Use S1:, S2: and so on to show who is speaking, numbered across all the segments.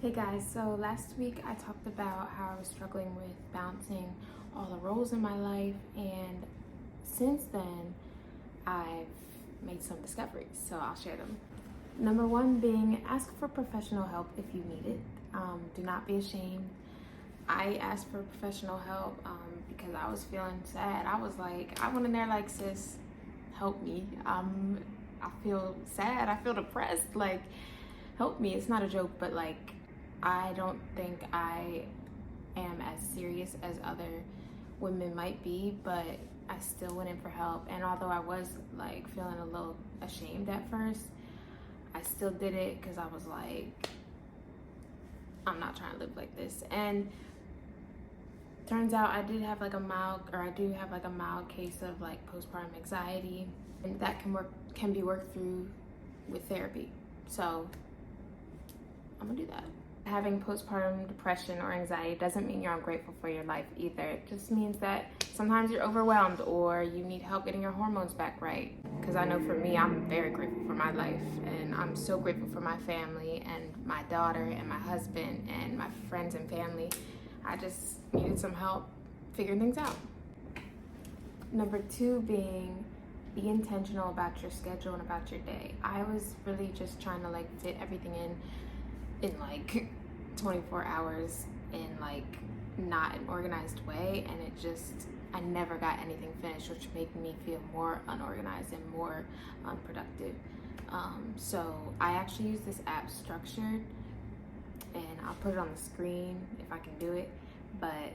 S1: Hey guys, so last week I talked about how I was struggling with balancing all the roles in my life, and since then I've made some discoveries, so I'll share them. Number one being ask for professional help if you need it. Do not be ashamed. I asked for professional help because I was feeling sad. I was like, I went in there like, sis, help me. I feel sad. I feel depressed. Like, help me. It's not a joke, but like, I don't think I am as serious as other women might be, but I still went in for help. And although I was like feeling a little ashamed at first, I still did it because I was like, I'm not trying to live like this. And turns out I do have like a mild case of like postpartum anxiety, and that can be worked through with therapy. So I'm gonna do that. Having postpartum depression or anxiety doesn't mean you're ungrateful for your life either. It just means that sometimes you're overwhelmed or you need help getting your hormones back right. Because I know for me, I'm very grateful for my life, and I'm so grateful for my family and my daughter and my husband and my friends and family. I just needed some help figuring things out. Number two being, be intentional about your schedule and about your day. I was really just trying to like fit everything in like 24 hours in like not an organized way, and I never got anything finished, which made me feel more unorganized and more unproductive. So I actually use this app Structured, and I'll put it on the screen if I can do it, but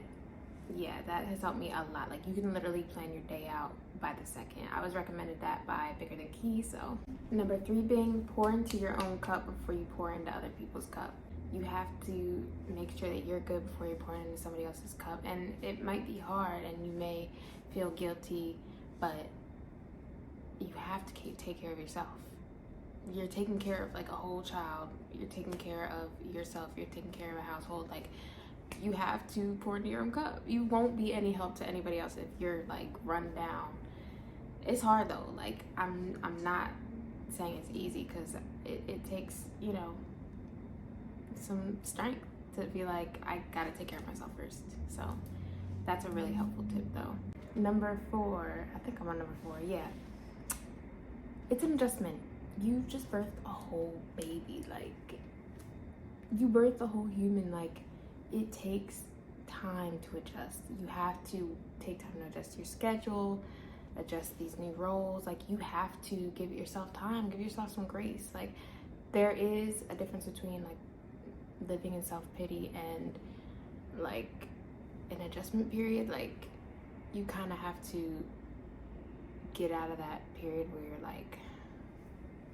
S1: yeah, that has helped me a lot. Like, you can literally plan your day out by the second. I was recommended that by Bigger Than Key. So number three being, pour into your own cup before you pour into other people's cup. You have to make sure that you're good before you pour into somebody else's cup. And it might be hard and you may feel guilty, but you have to take care of yourself. You're taking care of like a whole child. You're taking care of yourself. You're taking care of a household. Like, you have to pour into your own cup. You won't be any help to anybody else if you're like run down. It's hard though. Like, I'm not saying it's easy, because it takes, some strength to be like, I gotta take care of myself first. So that's a really helpful tip though. Number four, I think I'm on number four, yeah. It's an adjustment. You just birthed a whole baby. Like, you birthed a whole human. Like, it takes time to adjust. You have to take time to adjust your schedule, adjust these new roles. Like, you have to give yourself time, give yourself some grace. Like, there is a difference between like living in self-pity and like an adjustment period. Like, you kind of have to get out of that period where you're like,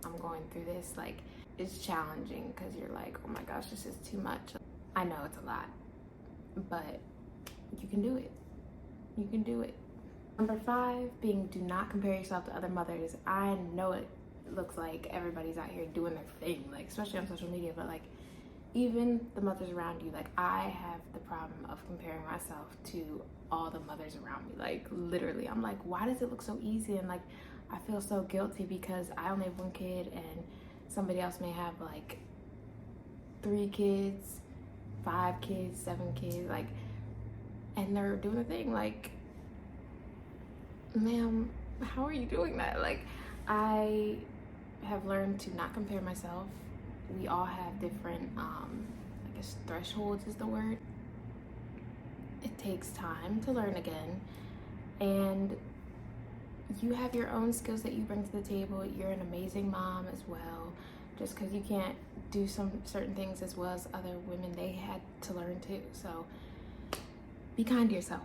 S1: I'm going through this. Like, it's challenging because you're like, oh my gosh, this is too much. I know it's a lot, but you can do it. You can do it. Number five being, do not compare yourself to other mothers. I know it looks like everybody's out here doing their thing, like especially on social media, but like even the mothers around you, like I have the problem of comparing myself to all the mothers around me. Like, literally, I'm like, why does it look so easy? And like, I feel so guilty because I only have one kid and somebody else may have like 3 kids, 5 kids, 7 kids, like, and they're doing a thing. Like, ma'am, how are you doing that? Like, I have learned to not compare myself. We all have different, I guess thresholds is the word. It takes time to learn again, and you have your own skills that you bring to the table. You're an amazing mom as well. Just because you can't do some certain things as well as other women, they had to learn too. So be kind to yourself.